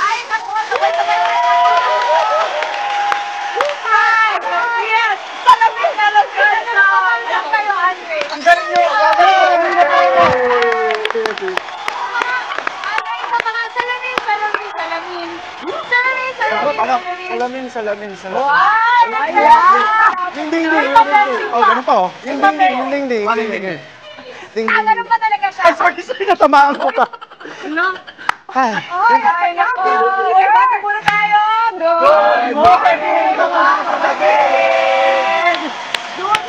Ay, naku, sabay-sabay. Yes! Salamin na lang kayo, Andre. Ang galing nyo! Salamin. Wow! Ding. Oh, ganun pa oh. Ding. Ganun pa talaga siya. Ay, sorry, natamaan ko ka. Ano? Ay. Ay, naku. Bati muna tayo. Good morning, mga kapatid! June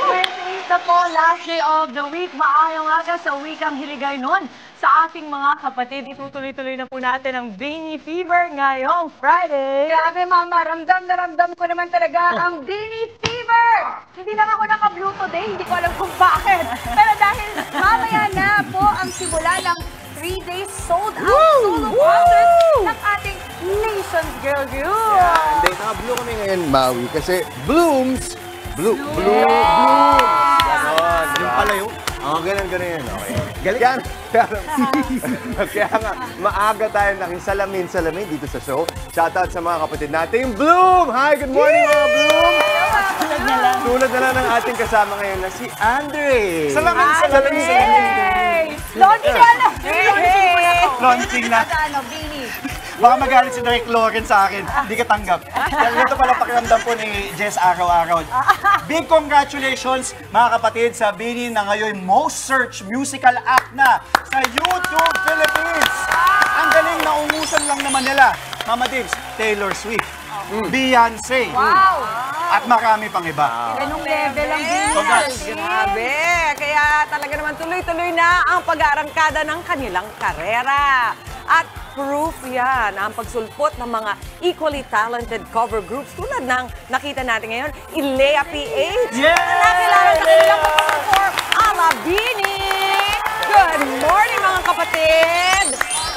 28 na po, last day of the week. Maayong aga sa wikang Hiligay nun. Sa ating mga kapatid, itutuloy-tuloy na po natin ang Bini Fever ngayong Friday. Grabe, Mama. Ramdam na ramdam ko naman talaga ang Bini Fever. Hindi lang ako naka-blue today. Hindi ko alam kung bakit. Pero dahil mamaya na po ang simula ng 3 days sold out solo concert ng ating Nations Girl Group. Hindi, naka-blue kami ngayon, Maui, kasi blooms. Blue. Ganon. Yung pala yun. Oo, ganun yan. Okay. Galing. Kaya nga, maaga tayo nakisalamin dito sa show. Shoutout sa mga kapatid natin, Bloom! Hi, good morning mga Bloom! Tulad na lang ng ating kasama ngayon na si Andre. Salamin. Launching na lang! Launching na. Bini. Baka magalit si Direk Loren sa akin. Hindi ka tanggap. Yan ito pala pakiramdam po ni Jess araw-araw. Big congratulations mga kapatid sa Bini na ngayon most searched musical act na sa YouTube Philippines. Ang galing na umusan lang naman nila. Mama Dibs, Taylor Swift, Beyonce, at marami pang iba. Ganong level ang Bini. Congrats. Grabe! Kaya talaga naman tuloy-tuloy na ang pag-aarangkada ng kanilang karera. At proof yan ang pagsulpot ng mga equally talented cover groups tulad ng nakita natin ngayon, Ilea PH. Yeah! Nakilala sa kanilang pag-perform, Ala Bini! Good morning mga kapatid!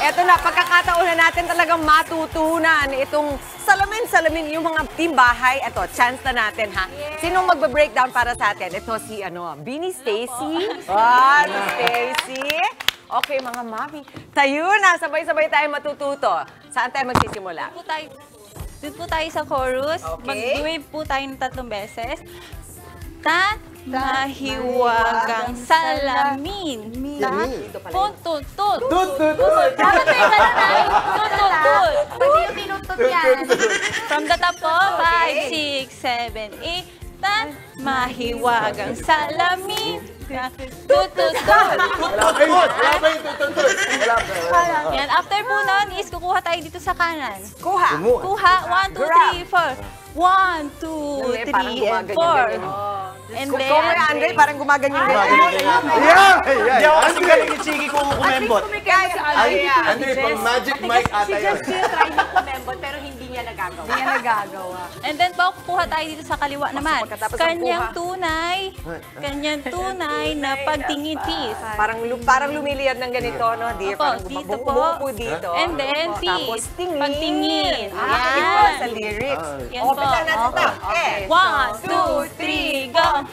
Eto na, pagkakataon na natin talagang matutunan itong salamin yung mga team bahay. Eto, chance na natin ha. Sinong magbe-breakdown para sa atin? Ito si Bini Stacy. Si Stacy. Okay, mga mami. Tayo na, sabay-sabay tayo matututo. Saan tayo magsisimula? Doon po tayo sa chorus. Okay. Mag-wave po tayo ng 3 beses. Mahiwagang salamin. Tut. Dapat may kalanay. Tut. Pwede yung tinutut yan. From the top po. 5, 6, 7, 8. Mahiwagang salamin. Tut. Yan. After po nun is kukuha tayo dito sa kanan. Kuha. Kuha. 1, 2, 3, 4. 1, 2, 3, and 4. And then, Kung Andre, parang gumaganyan ganyan. Hindi ako kasi galing ni Chiki kung kumembot. Andre, pang magic mic ata yan. Try na kumembot pero hindi niya nagagawa. And then po, kukuha tayo dito sa kaliwa naman. pagkatapos ng Kanyang tunay na pagtingin, peace. Parang lumiliyad ng ganito, no? Di, Opo, parang dito po. bumupo dito. And then, Tapos peace. tingin. Pagtingin. Iba Yan. sa lyrics. Yan po. Okay. 1, 2, 3, go!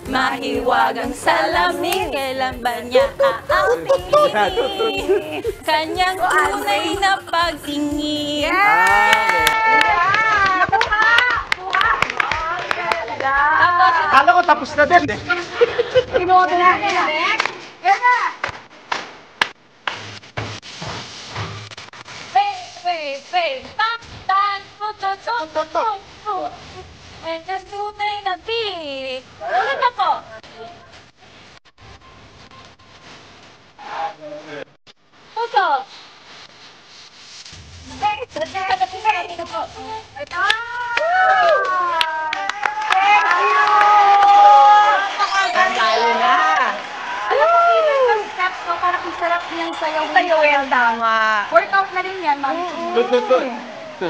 Mahiwagang salamin, kailan ba niya aaminin? Kanyang tunay na pagtingin. Kala ko tapos na din eh. Tinodo natin. Next. Yan na. Wait. Tan. And just tunay na beat. Ulit ako. Puso. Ito. Thank you! Talo na. Alam mo, even yung steps ko, parang isarap niyang sayaw. Sayawin, tama. Workout na rin yan, mami. Oh,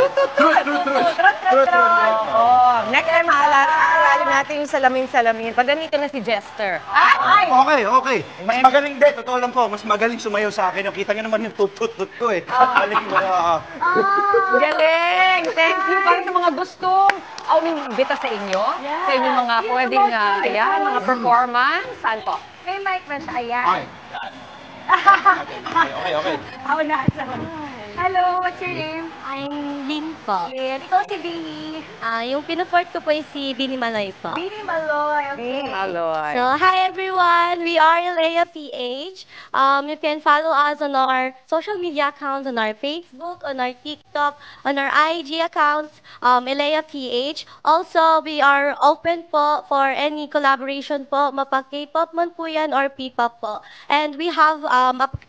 next time, aalalim natin yung salamin. Pag ganito na si Jester. Ay! Okay. Mas magaling din. Totoo lang po. Mas magaling sumayaw sa akin. Kita niyo naman yung tut ko eh. Aling mo. Galing! Thank you. Para sa mga gustong bita sa inyo, sa inyong mga pwedeng mga performance. Saan po? May mic ba siya? Ayan. Okay. Ako na. Hello, what's your name? I'm Lynn po. Lynn. Ikaw si Bini. Yung pinuport ko po yung si Bini Maloy po. Bini Maloy. Okay. Maloy. So, hi everyone! We are Leia PH. You can follow us on our social media accounts, on our Facebook, on our TikTok, on our IG accounts, Leia PH. Also, we are open po for any collaboration po, mapag K-pop man po yan or P-pop po. And we have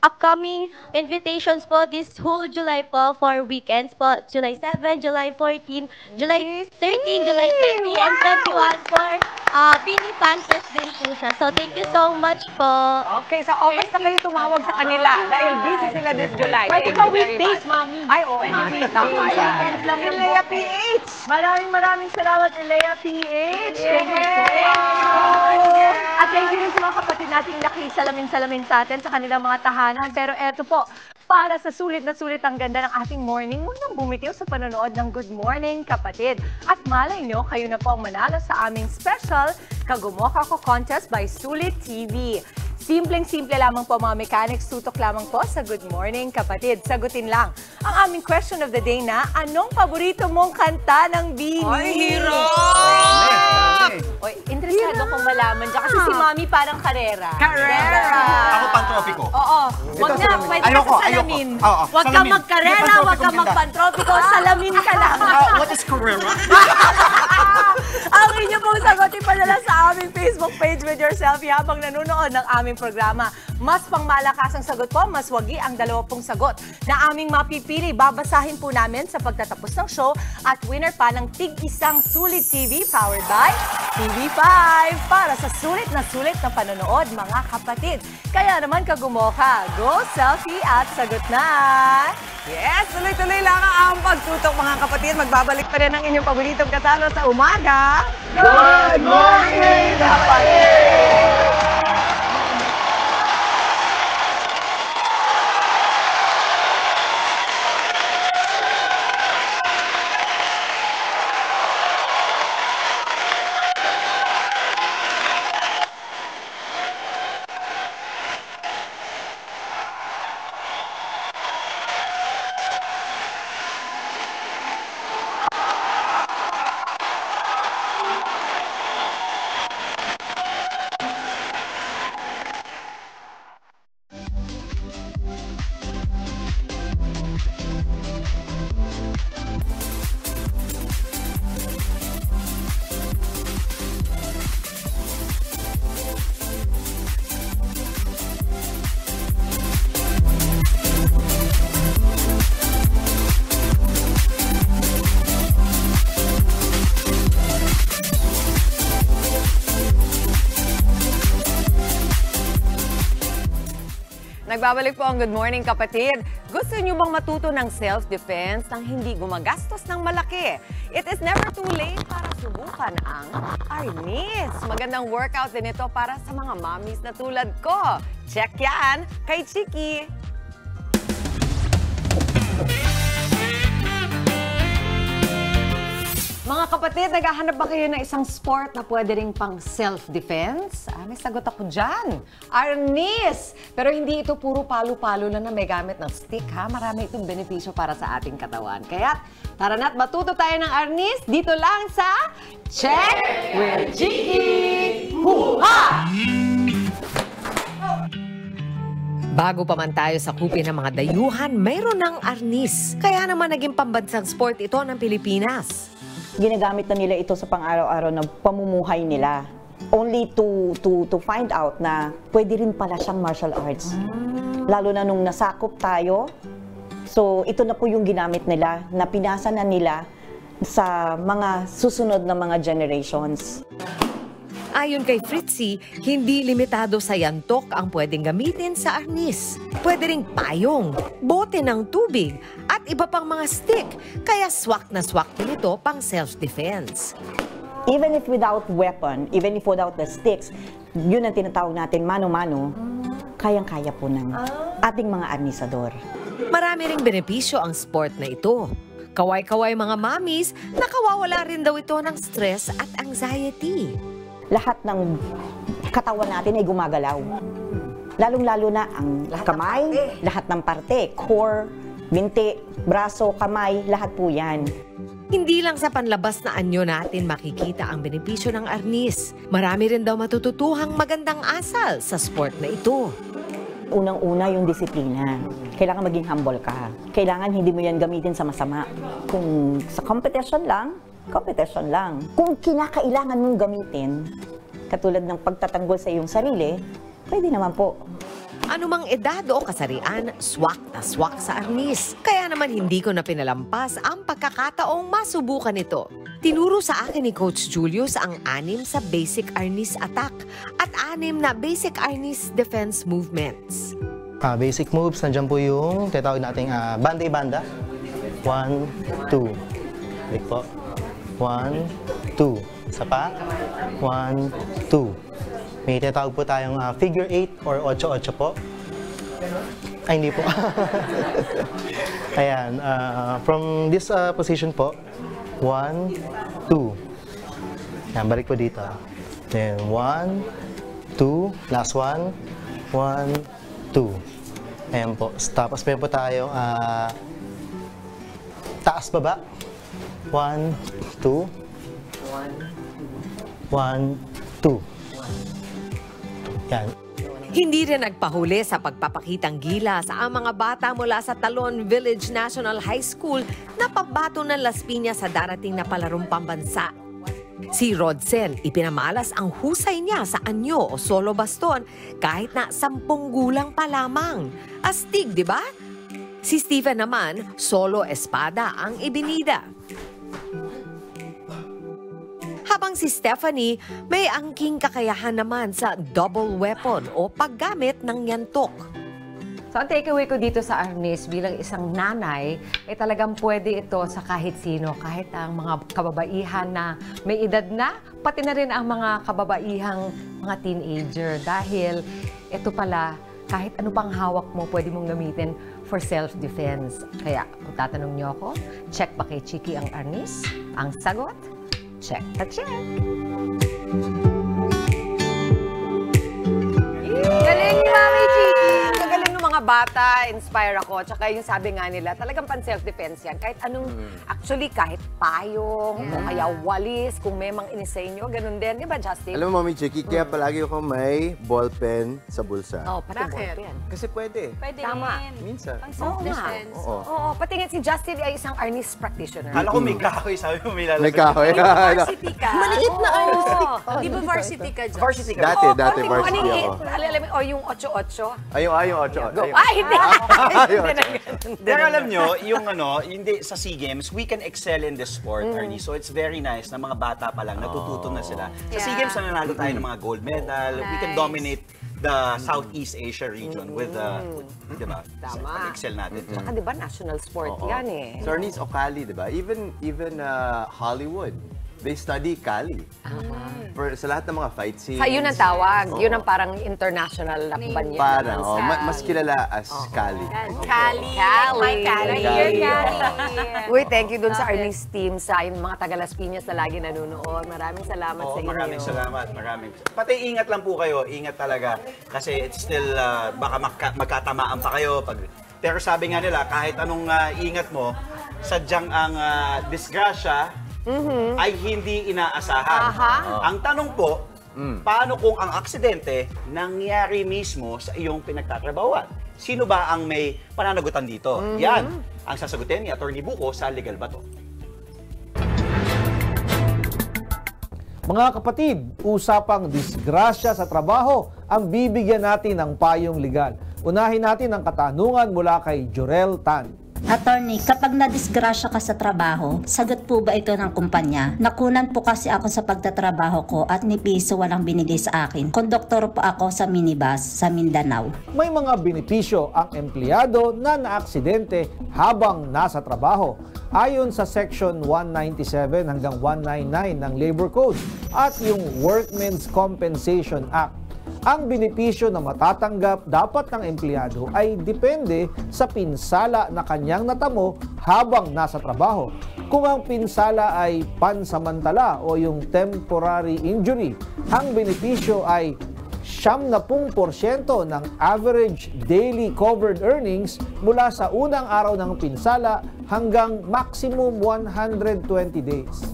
upcoming invitations po this whole July po for weekends po. July 7, July 14, July 13, July 20, and 21 for Bini Fan Fest din po siya. So, thank you so much po. Okay, sa August na kayo tumawag sa kanila dahil busy sila this July. Pwede Thank pa you very weekdays, much. mami. Ay, oo. Tama yan. Lang yung Leia PH! Maraming salamat, Leia PH. Thank you so much. At thank you rin sa mga kapatid nating nakisalamin-salamin sa atin sa kanilang mga tahanan. Pero eto po, para sa sulit na sulit ang ganda ng ating morning, huwag nang bumitiw sa panonood ng Good Morning, Kapatid. At malay nyo, kayo na po ang manalo sa aming special Kagumoka Ko Contest by Sulit TV. Simpleng-simple lamang po mga mechanics, tutok lamang po sa Good Morning, Kapatid. Sagutin lang ang aming question of the day na, anong paborito mong kanta ng Bini? Ay, hirap! Oy, interesado kong malaman dyan kasi si Mami parang karera. Ako pantropiko. Oo. Wag na, pwede ka Ayoko, sa salamin. Oo, Wag ka salamin. magkarera, Hindi, wag ka pantropiko magpantropiko, salamin ka lang. What is Carrera? Ang inyo pong sagot ipadala sa aming Facebook page with your selfie habang nanonood ng aming programa. Mas pangmalakas ang sagot po, mas wagi ang 20 sagot na aming mapipili. Babasahin po namin sa pagtatapos ng show at winner pa ng tig-isang Sulit TV powered by TV5 para sa sulit na panonood, mga kapatid. Kaya naman kagumoka, go selfie at sagot na! Yes, tuloy-tuloy lang ang pagtutok mga kapatid. Magbabalik pa rin ang inyong paboritong katalo sa umaga. Good morning, kapatid! Nagbabalik po ang Good Morning, Kapatid. Gusto niyo bang matuto ng self-defense nang hindi gumagastos ng malaki? It is never too late para subukan ang Arnis. Magandang workout din ito para sa mga mommies na tulad ko. Check yan kay Chiki. Mga kapatid, naghahanap ba kayo ng isang sport na pwede rin pang self-defense? May sagot ako dyan. Arnis! Pero hindi ito puro palo-palo lang na may gamit ng stick, ha? Marami itong benepisyo para sa ating katawan. Kaya, tara na't matuto tayo ng Arnis dito lang sa Check with Chiki! Huha! Bago pa man tayo sa kupin ng mga dayuhan, mayroon ng arnis. Kaya naman naging pambansang sport ito ng Pilipinas. Ginagamit na nila ito sa pang-araw-araw na pamumuhay nila. Only to find out na pwede rin pala siyang martial arts. Lalo na nung nasakop tayo. So ito na po yung ginamit nila, na pinasa na nila sa mga susunod na mga generations. Ayon kay Fritzy, hindi limitado sa yantok ang pwedeng gamitin sa arnis. Pwede ring payong, bote ng tubig, at iba pang mga stick. Kaya swak na swak din ito pang self-defense. Even if without weapon, even if without the sticks, yun ang tinatawag natin mano-mano, kayang-kaya po ng ating mga arnisador. Marami ring benepisyo ang sport na ito. Kaway-kaway mga mommies, nakawawala rin daw ito ng stress at anxiety. Lahat ng katawan natin ay gumagalaw. Lalong-lalo na ang kamay, lahat ng parte, core, binti, braso, kamay, lahat po yan. Hindi lang sa panlabas na anyo natin makikita ang benepisyo ng arnis. Marami rin daw matututuhang magandang asal sa sport na ito. Unang-una yung disiplina. Kailangan maging humble ka. Kailangan hindi mo yan gamitin sa masama. Kung sa competition lang, competition lang. Kung kinakailangan mong gamitin, katulad ng pagtatanggol sa iyong sarili, pwede naman po. Anumang edad o kasarian, swak na swak sa arnis. Kaya naman hindi ko na pinalampas ang pagkakataong masubukan ito. Tinuro sa akin ni Coach Julius ang 6 sa basic arnis attack at 6 na basic arnis defense movements. Basic moves, nandiyan po yung tinatawag nating banda-banda. 1, 2. Balik po. 1, 2. Isa pa. 1, 2. May tinatawag po tayong figure 8 or 8-8 po. Ay, hindi po. Ayan. From this position po, 1, 2. Ayan, balik po dito. Then, 1, 2. Last one. 1, 2. Ayan po. Tapos meron po tayong taas-baba. 1, 2. 1, 2. Yan. Hindi rin nagpahuli sa pagpapakitang gilas ang mga bata mula sa Talon Village National High School na pabato ng Las Piñas sa darating na palarong pambansa. Si Rodsen, ipinamalas ang husay niya sa anyo o solo baston kahit na 10 gulang pa lamang. Astig, di ba? Si Stephen naman, solo espada ang ibinida. Habang si Stephanie, may angking kakayahan naman sa double weapon o paggamit ng yantok. So, ang takeaway ko dito sa arnis bilang isang nanay, talagang pwede ito sa kahit sino, kahit ang mga kababaihan na may edad na, pati na rin ang mga kababaihang mga teenager. Dahil ito pala, kahit ano pang hawak mo, pwede mong gamitin for self-defense. Kaya, kung tatanong niyo ako, check ba kay Chiki ang arnis? Ang sagot? Check na check! Galing ni Mami Chiki! Galing ng mga bata, inspire ako. Tsaka yung sabi nga nila, talagang pan-self-defense yan. Kahit anong, actually, kahit payong, o kaya walis, kung may mang inisay nyo, ganun din. Di ba, Justin? Alam mo, Mami Chiki, kaya palagi ako may ballpen sa bulsa. Oo, pati ballpen. Kasi pwede. Pwede Tama. rin. Minsan. Pang Oo nga. self-defense. Oo, pati nga si Justin ay isang arnis practitioner. Kala ko may kahoy, sabi mo may lalagay. May kahoy. Varsity ka. Maliit na arnis. Di ba varsity ka, Josh? Varsity ka. Dati Ano varsity yung, ako. alam mo, o yung 8-8? Ayun, 8. Ay, hindi! Pero alam nyo, hindi sa SEA Games, we can excel in this sport, Arnie. So it's very nice na mga bata pa lang, natututo na sila. Sa SEA Games, nanalo tayo ng mga gold medal. We can dominate the Southeast Asia region with, di ba? Tama. Excel natin. Tsaka di ba, national sport yan eh. So, Arnis, o Kali, di ba? Even Hollywood, they study Kali. Sa lahat ng mga fight scenes. Yun ang tawag. Yun ang parang international na banyo. Parang, mas kilala as Kali. Kali. My Kali. Uy, thank you dun sa Arnis team, sa yung mga taga Las Piñas na lagi nanonood. Maraming salamat sa inyo. Maraming salamat. Pati ingat lang po kayo. Ingat talaga. Kasi it's still, baka magkatamaan pa kayo. Pero sabi nga nila, kahit anong ingat mo, sadyang ang disgrasya ay hindi inaasahan. Ang tanong po, paano kung ang aksidente nangyari mismo sa iyong pinagtatrabahuan? Sino ba ang may pananagutan dito? Yan ang sasagutin ni Atty. Buko sa Legal Bato. Mga kapatid, usapang disgrasya sa trabaho ang bibigyan natin ng payong legal. Unahin natin ang katanungan mula kay Jorel Tan. Attorney, kapag nadisgrasya ka sa trabaho, sagot po ba ito ng kumpanya? Nakunan po kasi ako sa pagtatrabaho ko at ni piso walang binigay sa akin. Konduktor po ako sa minibus sa Mindanao. May mga benepisyo ang empleyado na naaksidente habang nasa trabaho. Ayon sa Section 197 hanggang 199 ng Labor Code at yung Workmen's Compensation Act. Ang benepisyo na matatanggap dapat ng empleyado ay depende sa pinsala na kanyang natamo habang nasa trabaho. Kung ang pinsala ay pansamantala o yung temporary injury, ang benepisyo ay 70% ng average daily covered earnings mula sa unang araw ng pinsala hanggang maximum 120 days.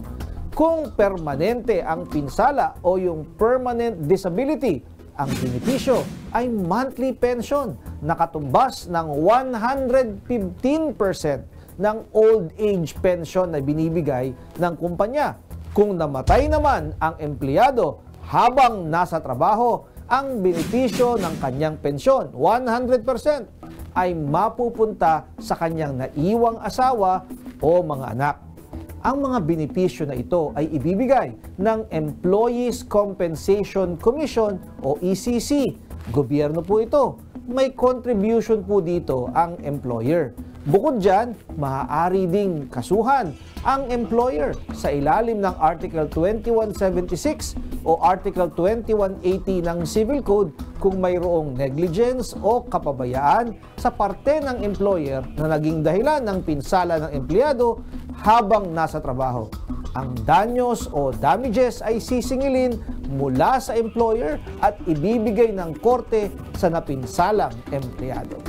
Kung permanente ang pinsala o yung permanent disability, ang benepisyo ay monthly pension na katumbas ng 115% ng old age pension na binibigay ng kumpanya. Kung namatay naman ang empleyado habang nasa trabaho, ang benepisyo ng kanyang pensyon, 100%, ay mapupunta sa kanyang naiwang asawa o mga anak. Ang mga benepisyo na ito ay ibibigay ng Employees Compensation Commission o ECC. Gobyerno po ito. May contribution po dito ang employer. Bukod dyan, maaari ding kasuhan ang employer sa ilalim ng Article 2176 o Article 2180 ng Civil Code kung mayroong negligence o kapabayaan sa parte ng employer na naging dahilan ng pinsala ng empleyado habang nasa trabaho. Ang danyos o damages ay sisingilin mula sa employer at ibibigay ng korte sa napinsalang empleyado.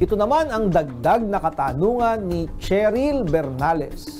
Ito naman ang dagdag na katanungan ni Cheryl Bernales.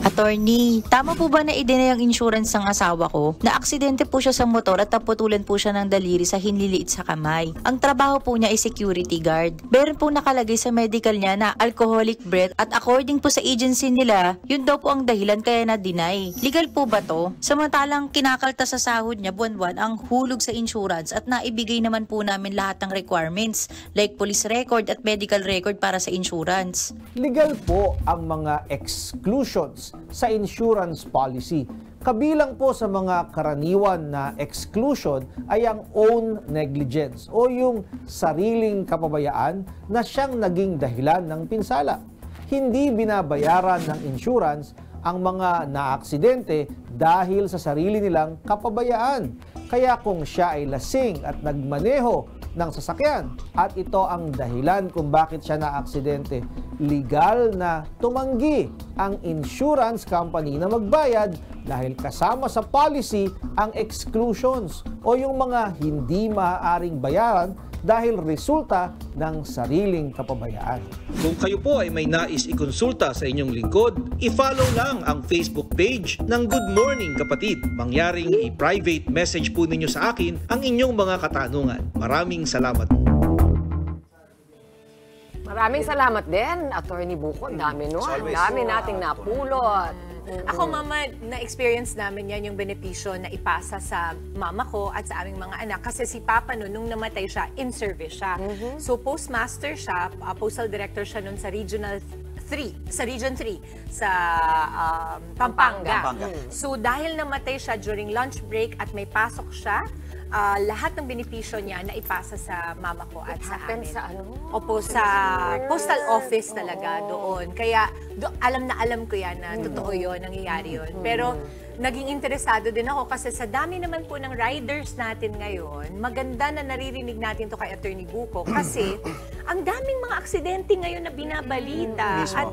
Attorney, tama po ba na i-deny ang insurance ng asawa ko? Na aksidente po siya sa motor at naputulan po siya ng daliri sa hinliliit sa kamay. Ang trabaho po niya ay security guard. Meron po nakalagay sa medical niya na alcoholic breath at according po sa agency nila, yun daw po ang dahilan kaya na-deny. Legal po ba to? Samantalang kinakaltas sa sahod niya buwan-buwan ang hulog sa insurance at naibigay naman po namin lahat ng requirements like police record at medical record para sa insurance. Legal po ang mga exclusions sa insurance policy. Kabilang po sa mga karaniwan na exclusion ay ang own negligence o yung sariling kapabayaan na siyang naging dahilan ng pinsala. Hindi binabayaran ng insurance ang mga naaksidente dahil sa sarili nilang kapabayaan. Kaya kung siya ay lasing at nagmaneho ng sasakyan at ito ang dahilan kung bakit siya naaksidente, legal na tumanggi ang insurance company na magbayad dahil kasama sa policy ang exclusions o yung mga hindi maaaring bayaran dahil resulta ng sariling kapabayaan. Kung kayo po ay may nais ikonsulta sa inyong lingkod, i-follow lang ang Facebook page ng Good Morning Kapatid. Mangyaring i-private message po ninyo sa akin ang inyong mga katanungan. Maraming salamat. Maraming salamat din, Attorney Buko. Dami nun. Dami nating napulot. Ako, Mama, na-experience namin yan yung benepisyo na ipasa sa mama ko at sa aming mga anak. Kasi si Papa nun, nung namatay siya, in-service siya. So, postmaster siya, postal director siya nun sa Regional 3, sa Region 3, sa Pampanga. So, dahil namatay siya during lunch break at may pasok siya, lahat ng benepisyo niya na ipasa sa mama ko at sa amin. Sa ano? Opo, sa postal office talaga doon. Kaya alam na alam ko yan na totoo yun, nangyayari yun. Pero naging interesado din ako kasi sa dami naman po ng riders natin ngayon, maganda na naririnig natin to kay Attorney Buko kasi ang daming mga aksidente ngayon na binabalita. At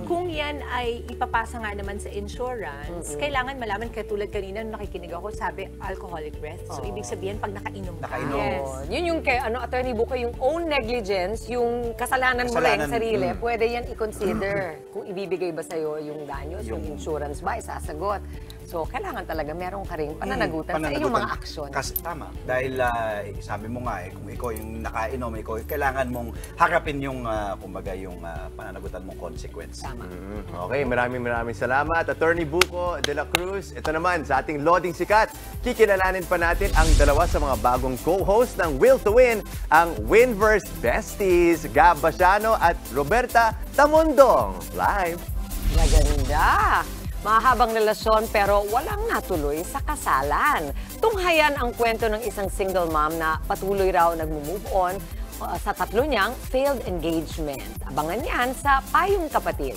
kung yan ay ipapasa nga naman sa insurance, kailangan malaman, katulad kanina nung nakikinig ako, sabi alcoholic breath. So ibig sabihin pag nakainom ka. Yes. Yun yung kay Attorney Buko, yung own negligence, yung kasalanan mo rin sarili, pwede yan i-consider kung ibibigay ba sa'yo yung danyos, yung insurance ba, isasagot. So, kailangan talaga meron ka rin pananagutan sa iyong mga aksyon. Kasi tama. Dahil sabi mo nga kung ikaw yung nakainom, ikaw, kailangan mong harapin yung, kumbaga, yung pananagutan mong consequence. Tama. Okay, maraming salamat. Attorney Buko de la Cruz. Ito naman, sa ating Loading Sikat, kikilalanin pa natin ang dalawa sa mga bagong co-host ng Will to Win, ang Winverse Besties, Gab Basiano at Roberta Tamundong. Live! Maganda! Mahabang relasyon pero walang natuloy sa kasalan. Tunghayan ang kwento ng isang single mom na patuloy raw nag-move on sa tatlo niyang failed engagement. Abangan yan sa Payong Kapatid.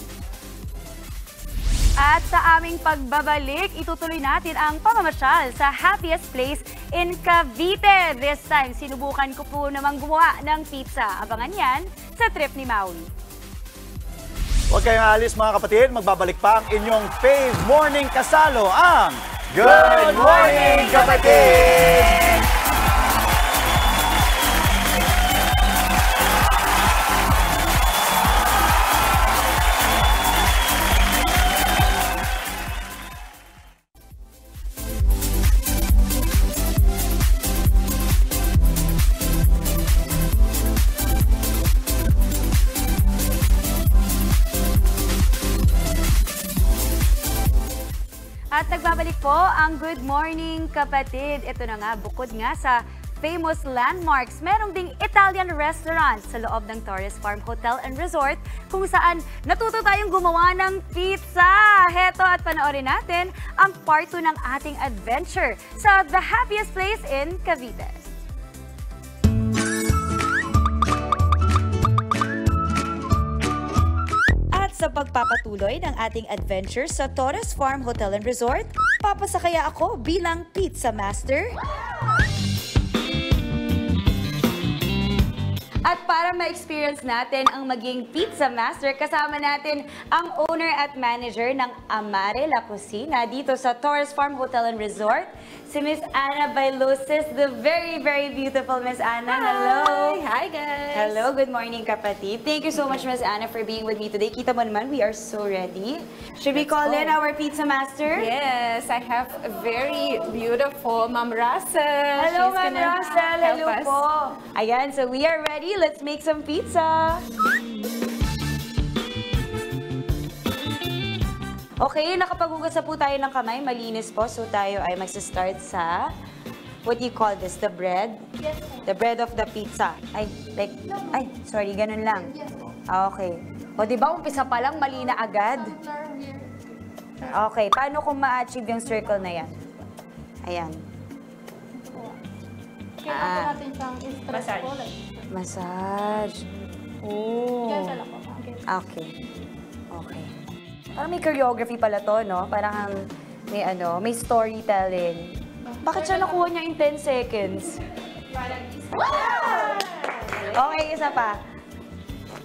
At sa aming pagbabalik, itutuloy natin ang pamamasyal sa happiest place in Cavite. This time, sinubukan ko po namang gumawa ng pizza. Abangan yan sa trip ni Maui. Huwag kayong alis mga kapatid, magbabalik pa ang inyong fave morning kasalo, ang Good Morning Kapatid! At nagbabalik po ang Good Morning Kapatid. Ito na nga, bukod nga sa famous landmarks, merong ding Italian restaurant sa loob ng Torres Farm Hotel and Resort kung saan natuto tayong gumawa ng pizza. Heto at panoorin natin ang part 2 ng ating adventure sa The Happiest Place in Cavite. Sa pagpapatuloy ng ating adventure sa Torres Farm Hotel and Resort, papasakaya ako bilang pizza master. At para ma-experience natin ang maging pizza master, kasama natin ang owner at manager ng Amare La Cocina dito sa Torres Farm Hotel and Resort, si Miss Ana Bailusis, the very, very beautiful Miss Ana. Hello! Hi, guys! Hello, good morning kapatid. Thank you so much, Miss Ana, for being with me today. Kita mo naman, we are so ready. Should we call in our pizza master? Yes, I have a very beautiful Ma'am Russell. Hello, She's Ma'am gonna Russell. help Hello us. po. Ayan, so we are ready. Let's make some pizza. Okay, nakapaghugas na po tayo ng kamay. Malinis po. So tayo ay magsa-start sa, what do you call this? The bread? Yes. The bread of the pizza. Ay, like, ay, sorry, ganun lang. Okay. O, di ba, umpisa pa lang, mali na agad? Okay, paano kung ma-achieve yung circle na yan? Ayan. Kailangan natin siyang i-stretch. Massage. Oh. Yan pala po. Okay. Okay. Parang may choreography pala to, no? Parang may may storytelling. Bakit siya nakuha niya in 10 seconds? Okay, isa pa.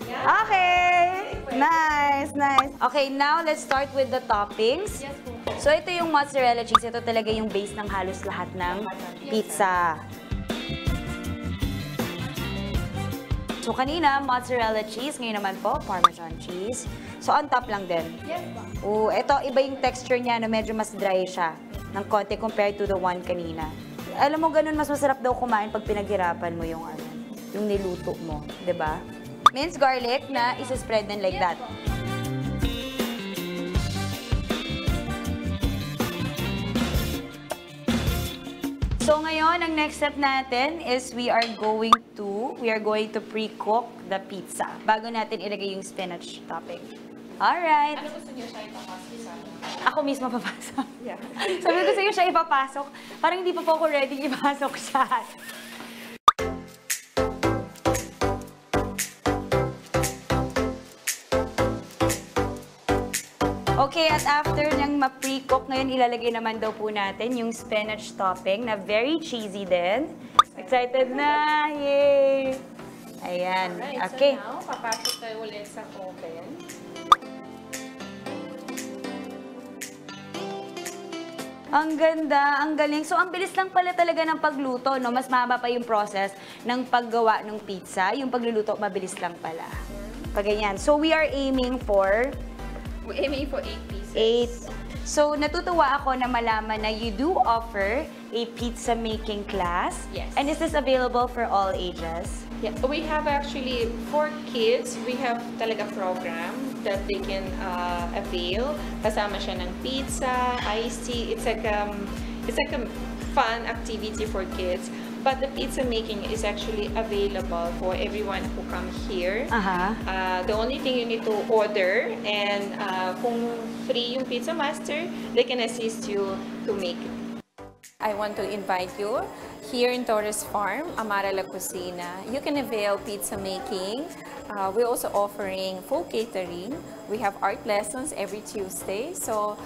Okay! Nice, nice. Okay, now let's start with the toppings. So ito yung mozzarella cheese. Ito talaga yung base ng halos lahat ng pizza. So kanina, mozzarella cheese. Ngayon naman po, Parmesan cheese. So on top lang din. Yes, Oh, ito, iba yung texture niya na medyo mas dry siya ng konti compared to the one kanina. Alam mo, ganun mas masarap daw kumain pag pinaghirapan mo yung yung niluto mo, 'di ba? Minced garlic na isa-spread din like that. So ngayon, ang next step natin is we are going to pre-cook the pizza bago natin ilagay yung spinach topping. Alright. Ano gusto niyo siya ipapasok sa akin? Ako mismo papasok. Yeah. Sabi ko sa'yo siya ipapasok. Parang hindi pa po ako ready ipasok siya. Okay, at after niyang ma-pre-cook, ngayon ilalagay naman daw po natin yung spinach topping na very cheesy din. Excited na! Yay! Ayan. Alright, Okay. so now, papasok tayo ulit sa oven. Ang ganda, ang galing. So, ang bilis lang pala talaga ng pagluto, no? Mas mahaba pa yung process ng paggawa ng pizza. Yung pagluluto, mabilis lang pala. Pag ganyan. So, we are aiming for... We're aiming for 8 pieces. 8. So, natutuwa ako na malaman na you do offer a pizza making class. Yes. And is this available for all ages? Yeah, we have actually, for kids, we have talaga program that they can avail. Kasama siya ng pizza, iced tea. It's like a fun activity for kids. But the pizza making is actually available for everyone who come here. The only thing you need to order, and kung free yung pizza master, they can assist you to make it. I want to invite you here in Torres Farm, Amare La Cocina. You can avail pizza making. We're also offering full catering. We have art lessons every Tuesday. So,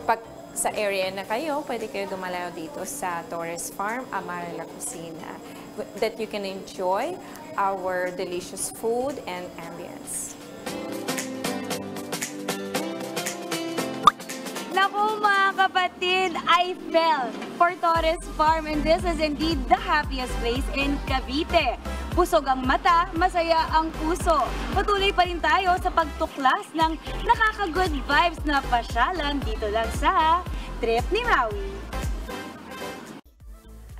pag sa area na kayo, pwede kayo dumalaw dito sa Torres Farm, Amare La Cocina, that you can enjoy our delicious food and ambience. Naku mga kapatid, I fell for Torres Farm and this is indeed the happiest place in Cavite. Busog ang mata, masaya ang puso. Patuloy pa rin tayo sa pagtuklas ng nakaka-good vibes na pasyalan dito lang sa Trip ni Maui.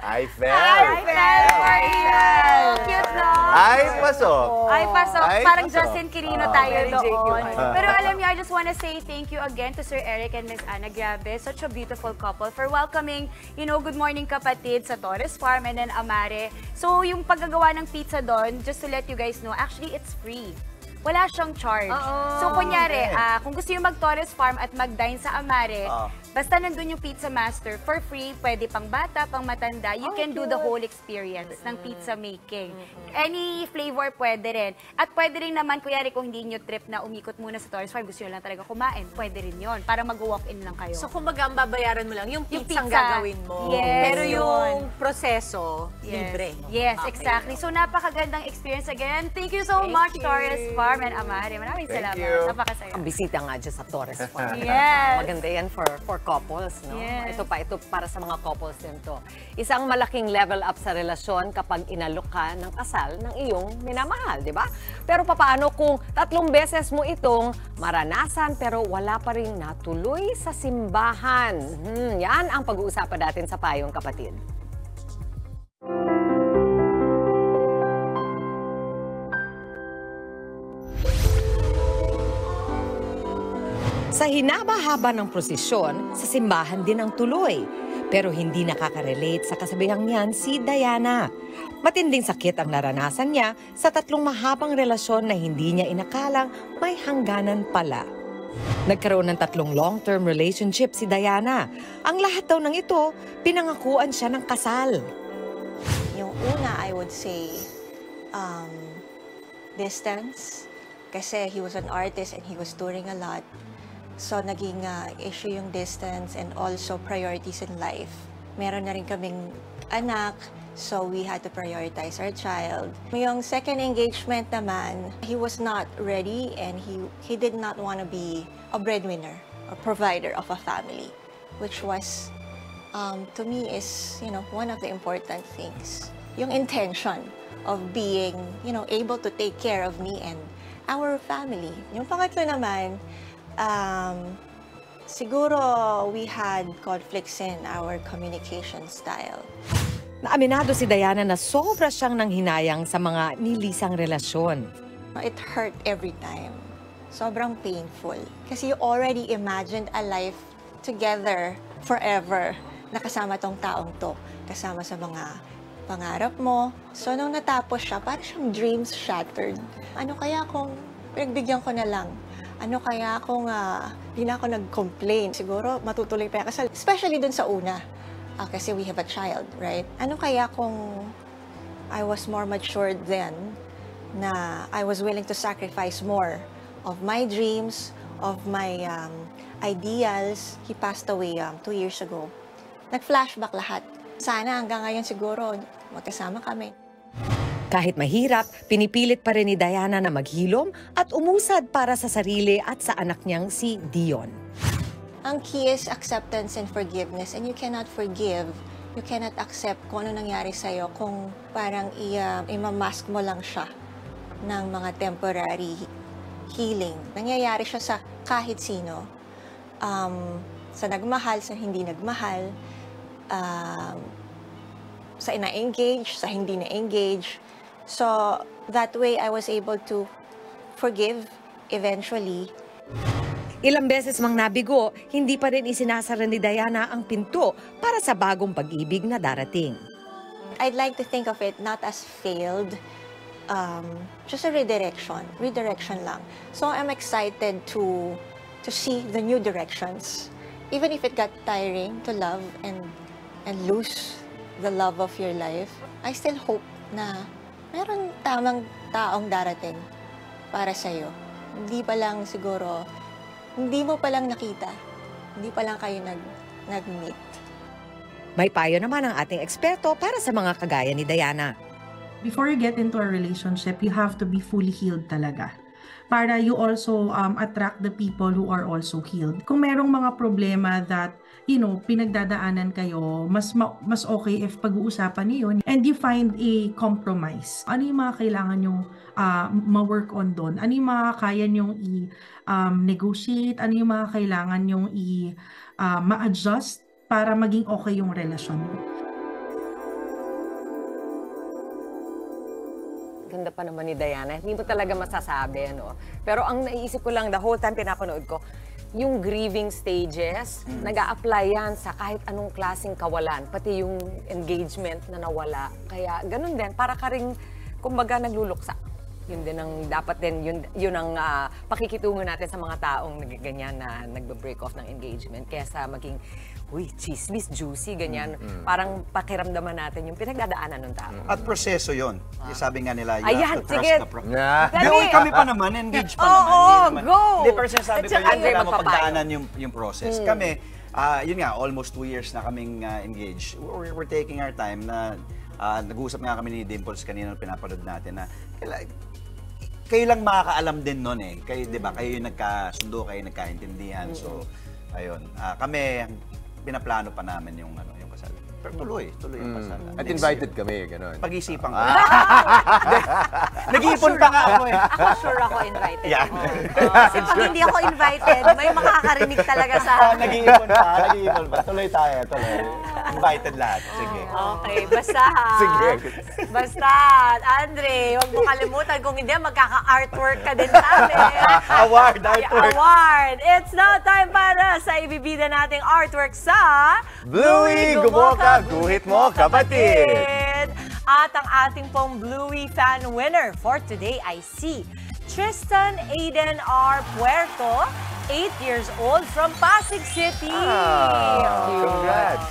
Ay, Fel! Hi, Fel! Cute, no? Ay, pasok! Ay, pasok. Ay, Parang pasok. Justin Quirino tayo Very doon. JQ. Pero alam niyo, I just wanna say thank you again to Sir Eric and Miss Ana. Grabe, such a beautiful couple for welcoming, Good Morning Kapatid sa Torres Farm and then Amare. So, yung paggagawa ng pizza doon, just to let you guys know, actually, it's free. Wala siyang charge. So, kunyari, kung gusto nyo mag-Torres Farm at mag-dine sa Amare, basta nandun yung Pizza Master, for free, pwede pang bata, pang matanda, you can do the whole experience ng pizza making. Any flavor pwede rin. At pwede rin naman, kunyari, kung hindi nyo trip na umikot muna sa Torres Farm, gusto nyo lang talaga kumain, pwede rin yon para mag-walk-in lang kayo. So, kumbaga, ang babayaran mo lang, yung pizza ang pizza. gagawin mo. Yes, Pero yung yun. proseso, libre. Yes, Okay. exactly. So, napakagandang experience again. Thank you so much, Torres Farm and Amare. Maraming salamat. Napakasaya. Ang bisita nga dyan sa Torres Farm. Yes. Maganda yan for couples, no? Yes. Ito para sa mga couples din to. Isang malaking level up sa relasyon kapag inalok ka ng kasal ng iyong minamahal, di ba? Pero papaano kung 3 beses mo itong maranasan pero wala pa rin natuloy sa simbahan? Yan ang pag-uusapan natin sa Payong Kapatid. Sa hinaba-haba ng prosesyon, sa simbahan din ang tuloy. Pero hindi nakaka-relate sa kasabihang niyan si Diana. Matinding sakit ang naranasan niya sa 3 mahabang relasyon na hindi niya inakalang may hangganan pala. Nagkaroon ng 3 long-term relationship si Diana. Ang lahat daw ng ito, pinangakuan siya ng kasal. Yung una, I would say, distance. Kasi he was an artist and he was touring a lot. So, naging issue yung distance and also priorities in life. Meron na rin kaming anak, so we had to prioritize our child. Yung second engagement naman, he was not ready and he did not want to be a breadwinner or provider of a family, which was, to me, is, one of the important things. Yung intention of being, able to take care of me and our family. Yung pangatlo naman, siguro we had conflicts in our communication style. Naaminado si Diana na sobra siyang nanghinayang sa mga nilisang relasyon. It hurt every time. Sobrang painful. Kasi you already imagined a life together forever. Nakasama tong taong to. Kasama sa mga pangarap mo. So nung natapos siya, parang siyang dreams shattered. Ano kaya kung pinagbigyan ko na lang? Ano kaya kung di na ako nag-complain? Siguro matutuloy pa yung kasal. Especially dun sa una. Kasi we have a child, right? Ano kaya kung I was more matured then na I was willing to sacrifice more of my dreams, of my ideals. He passed away 2 years ago. Nag-flashback lahat. Sana hanggang ngayon siguro magkasama kami. Kahit mahirap, pinipilit pa rin ni Diana na maghilom at umusad para sa sarili at sa anak niyang si Dion. Ang key is acceptance and forgiveness. And you cannot forgive, you cannot accept kung ano nangyari sa'yo kung parang imamask mo lang siya ng mga temporary healing. Nangyayari siya sa kahit sino. Sa nagmahal, sa hindi nagmahal, sa na-engage, sa hindi na-engage. So, that way, I was able to forgive eventually. Ilang beses mang nabigo, hindi pa rin isinasara ni Diana ang pinto para sa bagong pag-ibig na darating. I'd like to think of it not as failed, just a redirection. Redirection lang. So, I'm excited to see the new directions. Even if it got tiring to love and lose the love of your life, I still hope na meron tamang taong darating para sa'yo. Hindi pa lang siguro, hindi mo pa lang nakita. Hindi pa lang kayo nag-meet. May payo naman ang ating eksperto para sa mga kagaya ni Diana. Before you get into a relationship, you have to be fully healed talaga. Para you also attract the people who are also healed. Kung merong mga problema that pinagdadaanan kayo, mas okay if pag-uusapan niyo and you find a compromise. Ano yung mga kailangan nyong ma-work on doon? Ano yung mga kaya nyong i-negotiate? Ano yung mga kailangan nyong ma-adjust para maging okay yung relasyon niyo? ganda pa naman ni Diana. Hindi mo talaga masasabi, ano. Pero ang naiisip ko lang, the whole time pinapanood ko, yung grieving stages, nag-a-apply yan sa kahit anong klaseng kawalan, pati yung engagement na nawala. Kaya ganun din, para ka rin, kumbaga, nagluluksa. Yun din ang dapat din, yun ang pakikitungo natin sa mga taong ganyan na nagbe-break off ng engagement. Kesa maging, chismis, juicy, ganyan. Parang pakiramdaman natin yung pinagdadaanan ng tao. At proseso yun. Sabi nga nila, you Ayan, have to trust sige. the process. Kami pa naman, engaged pa naman. Go! Hindi, pero sinasabi ko Andre, yung mapagdaanan yung process. Kami, yun nga, almost 2 years na kaming engaged. We're taking our time na nag-uusap nga kami ni Dimples kanina pinapanood natin na kayo lang makakaalam din nun eh. Kayo, di ba, kayo yung nagkasundo, kayo nagkaintindihan. So, ayun. Kami, pinaplano pa namin yung kasal. Pero tuloy yung kasal. At invited kami, gano'n. Pag-isipan ko. Nag-iipon pa nga ako eh. Ako sure ako invited. Yan. Kasi pag hindi ako invited, may makakarinig talaga sa akin. Nag-iipon pa. Tuloy tayo, tuloy. Invited lahat. Sige. Okay, basta ha. Sige. Basta, Andre, huwag mo kalimutan. Kung hindi, magkaka-artwork ka din sa amin. Award, artwork. Award. It's now time para sa ibibida nating artwork sa Bluey, gumoka, guhit mo, kapatid! At ang ating pong Bluey fan winner for today ay si Tristan Aiden R. Puerto, 8 years old from Pasig City. Congrats!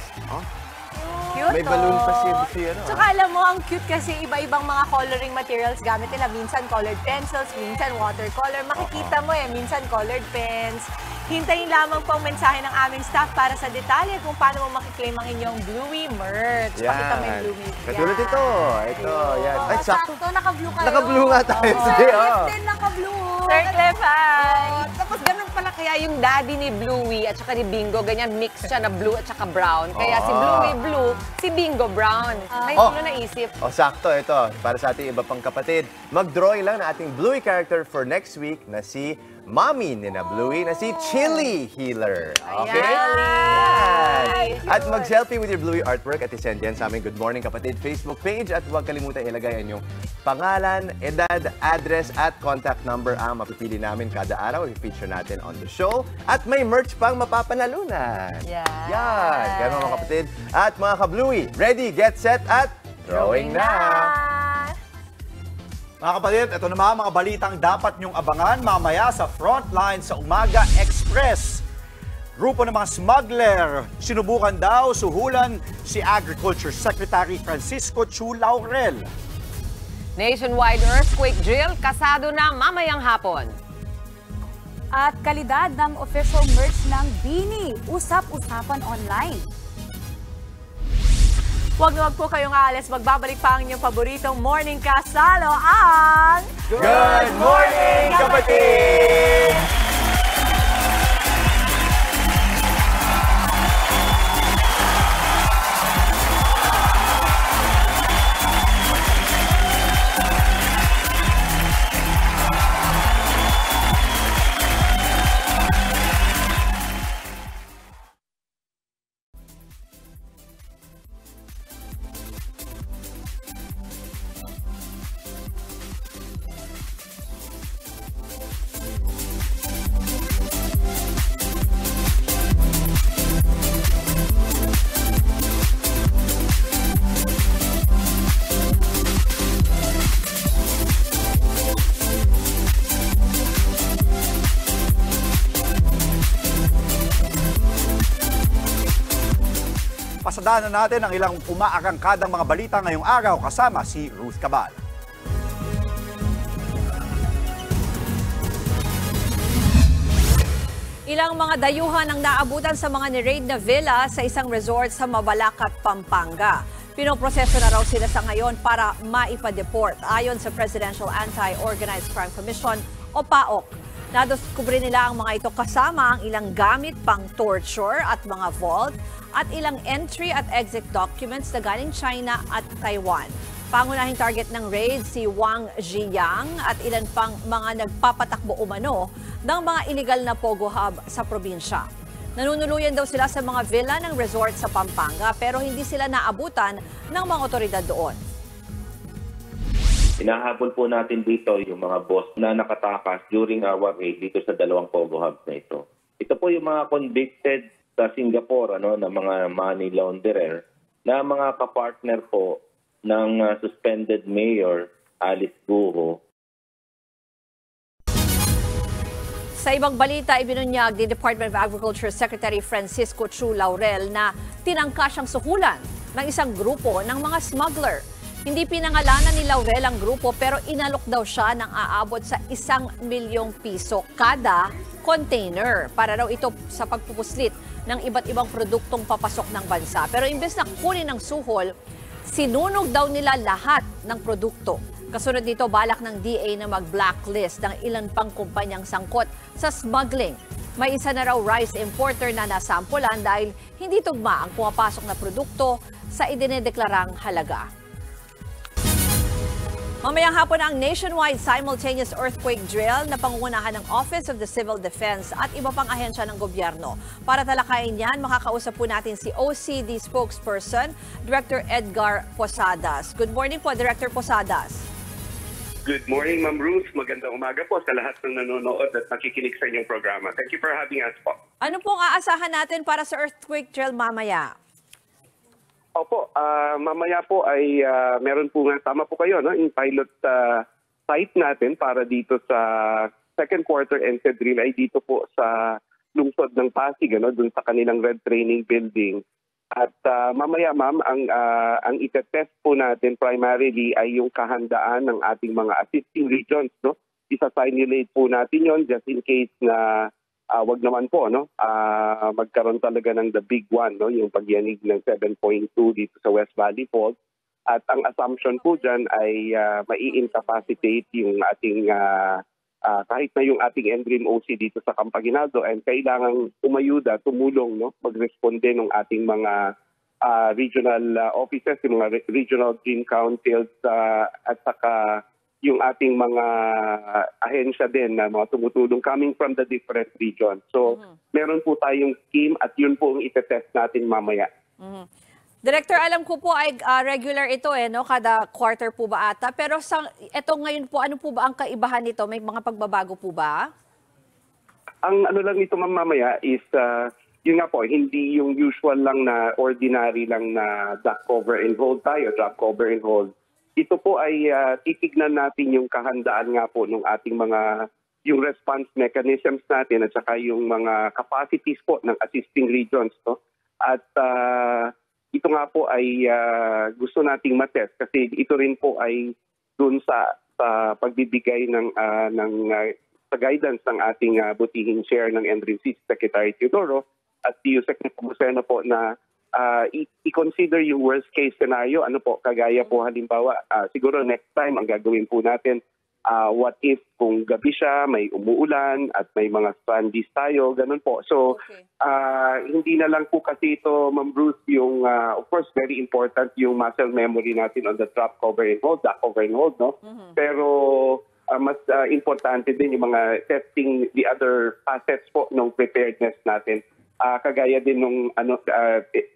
Cute, May balloon pa siya. Tsaka alam mo, ang cute kasi iba-ibang mga coloring materials gamit nila. Minsan colored pencils, minsan watercolor. Makikita mo minsan colored pens. Hintayin lamang po ang mensahe ng aming staff para sa detalye kung paano mo makiklaim ang inyong Bluey merch. Pakita mo yung Bluey. Katulad ito. Ito, yan. Ay, sakto. Naka-blue kayo. Naka-blue nga tayo. Sige, Then naka-blue. Sir Clef, hi! Tapos ganun pala kaya yung daddy ni Bluey at saka ni Bingo, ganyan mix siya na blue at saka brown. Kaya si Bluey blue, si Bingo brown. Ngayon ko na naisip. Sakto ito. Para sa ating iba pang kapatid, mag-drawing lang na ating Bluey character for next week na si Mommy ni na Bluey na si Chili Healer. Okay? Ayan. At mag-selfie with your Bluey artwork at isend yan sa aming Good Morning Kapatid Facebook page at huwag kalimutan ilagay ang inyong pangalan, edad, address at contact number ang mapipili namin kada araw. I-feature natin on the show. At may merch pang mapapanalunan. Yan. Ganun mga kapatid. At mga ka-Bluey, ready, get set at drawing na! Mga kapatid, ito naman mga balitang dapat nyong abangan mamaya sa Frontline sa Umaga Express. Grupo ng mga smuggler, sinubukan daw suhulan si Agriculture Secretary Francisco Chu Laurel. Nationwide earthquake drill, kasado na mamayang hapon. At kalidad ng official merch ng Bini, usap-usapan online. Huwag na huwag po kayong aalis. Magbabalik pa ang inyong paboritong morning kasalo ang... Good Morning Kapatid! Pasadaanan natin ang ilang umaarangkadang mga balita ngayong araw kasama si Ruth Cabal. Ilang mga dayuhan ang naabutan sa mga ni-raid na villa sa isang resort sa Mabalacat, Pampanga. Pinoproseso na raw sila sa ngayon para maipa-deport ayon sa Presidential Anti-Organized Crime Commission o PAOC. Nadiskubre nila ang mga ito kasama ang ilang gamit pang torture at mga vault at ilang entry at exit documents na galing China at Taiwan. Pangunahing target ng raid si Wang Ziyang at ilan pang mga nagpapatakbo umano ng mga illegal na Pogo Hub sa probinsya. Nanunuluyan daw sila sa mga villa ng resort sa Pampanga pero hindi sila naabutan ng mga otoridad doon. Inahabol po natin dito yung mga boss na nakatakas during our raid dito sa dalawang Pogo hubs na ito. Ito po yung mga convicted sa Singapore na mga money launderer na mga kapartner po ng suspended Mayor Alice Guo. Sa ibang balita, ibinunyag ni Department of Agriculture Secretary Francisco Chu Laurel na tinangka siyang suhulan ng isang grupo ng mga smuggler. Hindi pinangalanan ni Laurel ang grupo pero inalok daw siya ng aabot sa 1 milyong piso kada container para raw ito sa pagpupuslit ng iba't ibang produktong papasok ng bansa. Pero imbes na kunin ng suhol, sinunog daw nila lahat ng produkto. Kasunod nito, balak ng DA na mag-blacklist ng ilan pang kumpanyang sangkot sa smuggling. May isa na raw rice importer na nasampulan dahil hindi tugma ang pumapasok na produkto sa idinedeklarang halaga. Mamayang hapon ang nationwide simultaneous earthquake drill na pangungunahan ng Office of the Civil Defense at iba pang ahensya ng gobyerno. Para talakayin yan, makakausap po natin si OCD spokesperson, Director Edgar Posadas. Good morning po, Director Posadas. Good morning, Ma'am Ruth. Magandang umaga po sa lahat ng nanonood at nakikinig sa inyong programa. Thank you for having us po. Ano pong aasahan natin para sa earthquake drill mamaya? Opo, mamaya po ay meron po nga, tama po kayo, no? Yung pilot site natin para dito sa second quarter NCED drill ay dito po sa lungsod ng Pasig, dun sa kanilang Red Training Building. At mamaya, ma'am, ang itetest po natin primarily ay yung kahandaan ng ating mga assisting regions, no? Isa-simulate po natin yon just in case na wag naman po, magkaroon talaga ng the big one, yung pagyanig ng 7.2 dito sa West Valley Fault. At ang assumption po dyan ay mai-incapacitate yung ating, kahit na yung ating NDRIM OC dito sa Campaginaldo, and kailangang umayuda, tumulong, mag-responde ng ating mga regional offices, yung mga regional dream councils, at saka yung ating mga ahensya din na mga tumutulong coming from the different regions. So, meron po tayong scheme at yun po ang itetest natin mamaya. Director, alam ko po ay regular ito kada quarter po ba ata. Pero ito ngayon po, ano po ba ang kaibahan nito? May mga pagbabago po ba? Ang ano lang nito mamaya is, yun nga po, hindi yung usual lang na ordinary lang na drop cover and hold tayo, drop cover and hold. Ito po ay titignan natin yung kahandaan nga po ng ating yung response mechanisms natin at saka yung mga capacities po ng assisting regions. At ito nga po ay gusto nating matest kasi ito rin po ay dun sa pagbibigay sa guidance ng ating butihing chair ng NDRIM Secretary Teodoro at si Secretary Pumuseno po na i-consider yung worst case scenario. Ano po, kagaya po halimbawa, siguro next time ang gagawin po natin, what if kung gabi siya, may umuulan at may mga strandies tayo, ganun po. So, hindi na lang po kasi ito, Ma'am Bruce, yung, of course, very important yung muscle memory natin on the drop, cover, and hold, back, cover, and hold, no? Pero, mas importante din yung mga testing the other facets po ng preparedness natin. Kagaya din nung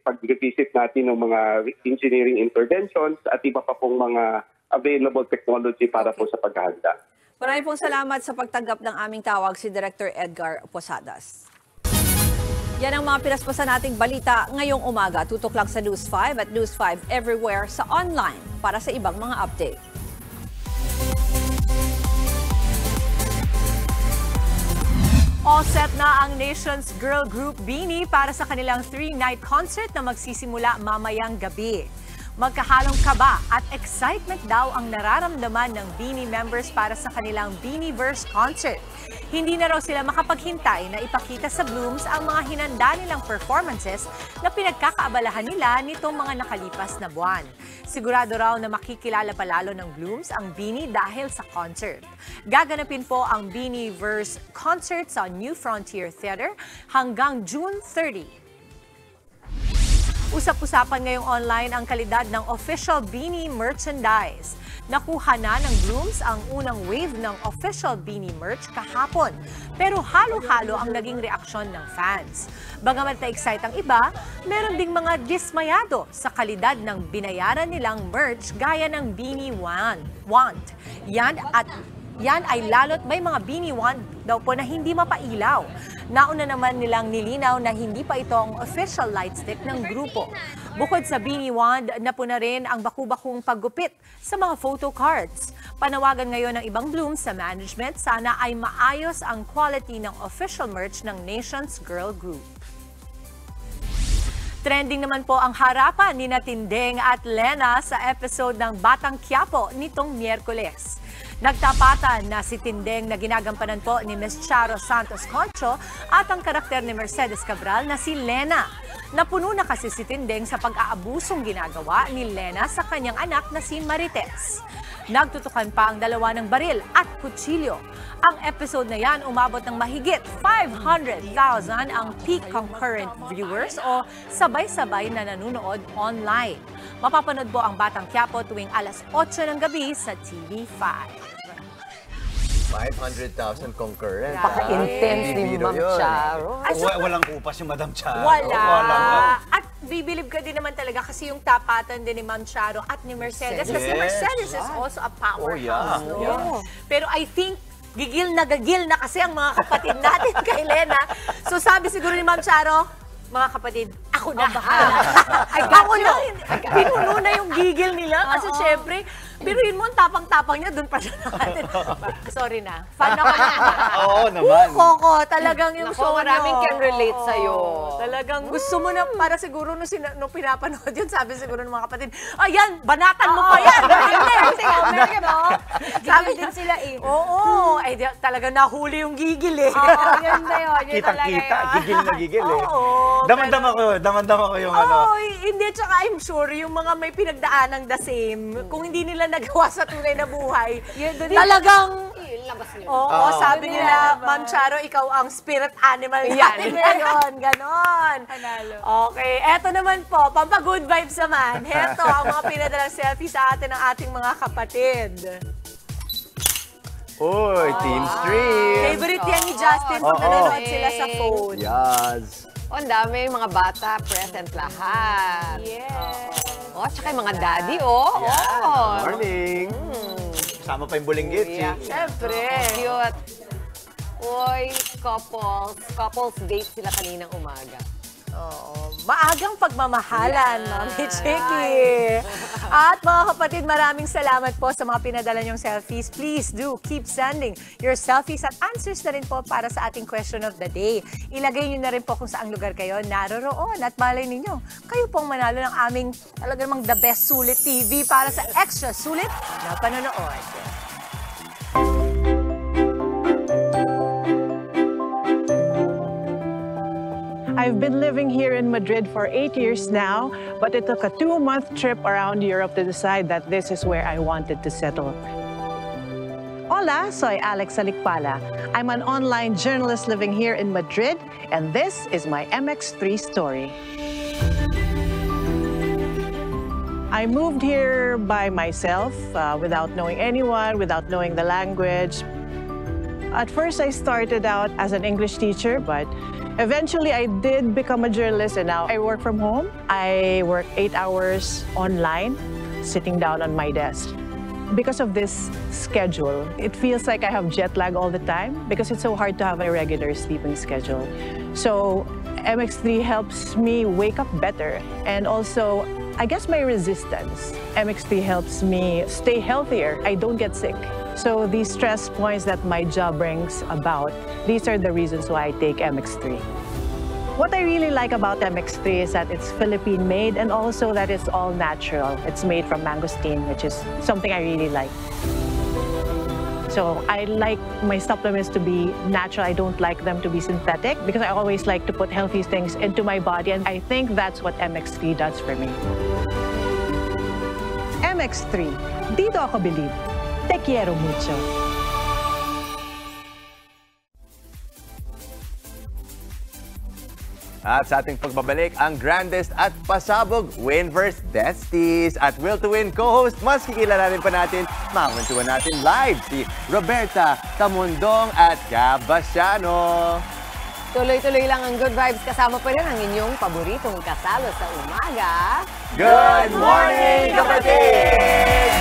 pag-revisit natin ng mga engineering interventions at iba pa pong mga available technology para po sa paghahanda. Maraming pong salamat sa pagtanggap ng aming tawag si Director Edgar Posadas. Yan ang mga pinaspasan nating balita ngayong umaga. Tutok lang sa News 5 at News 5 everywhere sa online para sa ibang mga update. All set na ang nation's girl group BINI para sa kanilang 3-night concert na magsisimula mamayang gabi. Magkahalong kaba at excitement daw ang nararamdaman ng BINI members para sa kanilang BINIverse concert. Hindi na raw sila makapaghintay na ipakita sa Blooms ang mga hinanda nilang performances na pinagkakaabalahan nila nitong mga nakalipas na buwan. Sigurado raw na makikilala palalo ng Blooms ang BINI dahil sa concert. Gaganapin po ang BINIverse concert sa New Frontier Theater hanggang June 30. Usap-usapan ngayong online ang kalidad ng official BINI merchandise. Nakuha na ng Blooms ang unang wave ng official Beanie merch kahapon. Pero halo-halo ang naging reaksyon ng fans. Bagamat na-excite ang iba, meron ding mga dismayado sa kalidad ng binayaran nilang merch gaya ng Beanie Wand. Yan ay lalo't may mga Beanie Wand daw po na hindi mapailaw. Nauna naman nilang nilinaw na hindi pa ito ang official light stick ng grupo. Bukod sa Beanie Wand, napuna rin ang baku-bakung paggupit sa mga photo cards. Panawagan ngayon ng ibang Blooms sa management, sana ay maayos ang quality ng official merch ng Nations Girl Group. Trending naman po ang harapan ni Tindeng at Lena sa episode ng Batang Quiapo nitong Miyerkules. Nagtapatan na si Tindeng na ginagampanan po ni Ms. Charo Santos Concho at ang karakter ni Mercedes Cabral na si Lena. Napuno na kasi si Tindeng sa pag-aabusong ginagawa ni Lena sa kanyang anak na si Marites. Nagtutukan pa ang dalawa ng baril at kutsilyo. Ang episode na yan umabot ng mahigit 500,000 ang peak concurrent viewers o sabay-sabay na nanonood online. Mapapanood po ang Batang Quiapo tuwing alas 8 ng gabi sa TV5. 500,000 concurrent. Napaka-intense ni Ma'am Charo. Walang upas yung Madam Charo. Wala. At bibilib ka din naman talaga kasi yung tapatan din ni Ma'am Charo at ni Mercedes. Kasi Mercedes is also a powerhouse. Pero I think gigil na kasi ang mga kapatid natin kay Lena. So sabi siguro ni Ma'am Charo, mga kapatid, ako na. Ako na. Pinuno na yung gigil nila kasi syempre, pero yun mo, ang tapang-tapang niya, doon pa siya natin. Sorry na. Fan ako na. Oo naman. Koko, talagang yung show maraming nyo. can relate sa'yo. Talagang gusto mo na, para siguro nung pinapanood yun, sabi siguro ng mga kapatid, ayan, banatan mo pa yan. Kasi comment, no? Sabi din sila eh. Oo. Ay, talagang nahuli yung gigil eh. Oo, yun na yun. Yun talaga Kitang-kita, yun. gigil na gigil eh. Oo. Damandama ko yung ano. Hindi, tsaka I'm sure yung mga may pinagdaan ng the same, kung hindi nila nagawa sa tunay na buhay, talagang, oo, sabi nila, Ma'am Charo, ikaw ang spirit animal natin ngayon. Ganon. Okay, eto naman po, pampa-good vibes naman. Heto, ang mga pinadalang selfie sa atin ng ating mga kapatid. Uy, Team Stream. Favorite yan ni Justin pag nanonood sila sa phone. Yes. Ang dami, mga bata, present lahat. Yes. Oh, tsaka yung mga daddy, Morning. Kasama pa yung Bulinggit. Siyempre. Cute. Uy, couples date sila kaninang umaga. Oo. Maagang pagmamahalan, Mami Chicky. At mga kapatid, maraming salamat po sa mga pinadala niyong selfies. Please do keep sending your selfies at answers na rin po para sa ating question of the day. Ilagay niyo na rin po kung saang lugar kayo naroroon at malay ninyo, kayo pong manalo ng aming talaga namang the best Sulit TV para sa extra sulit na panonood. I've been living here in Madrid for 8 years now, but it took a 2-month trip around Europe to decide that this is where I wanted to settle. Hola, soy Alex Salikpala. I'm an online journalist living here in Madrid, and this is my MX3 story. I moved here by myself, without knowing anyone, without knowing the language. At first, I started out as an English teacher, but eventually, I did become a journalist, and now I work from home. I work 8 hours online, sitting down on my desk. Because of this schedule, it feels like I have jet lag all the time because it's so hard to have a regular sleeping schedule. So MX3 helps me wake up better, and also, I guess my resistance. MX3 helps me stay healthier. I don't get sick. So these stress points that my job brings about, these are the reasons why I take MX3. What I really like about MX3 is that it's Philippine-made and also that it's all natural. It's made from mangosteen, which is something I really like. So I like my supplements to be natural. I don't like them to be synthetic because I always like to put healthy things into my body, and I think that's what MX3 does for me. MX3, dito ako believe. Te quiero mucho. At sa ating pagbabalik, ang grandest at pasabog Win vs. Besties. At Will to Win co-host, mas kikilalanin pa natin, makakwentuhan natin live si Roberta Tamundong at Gab Basiano. Tuloy-tuloy lang ang good vibes. Kasama pa rin ang inyong paboritong kasalo sa umaga. Good morning, kapatid!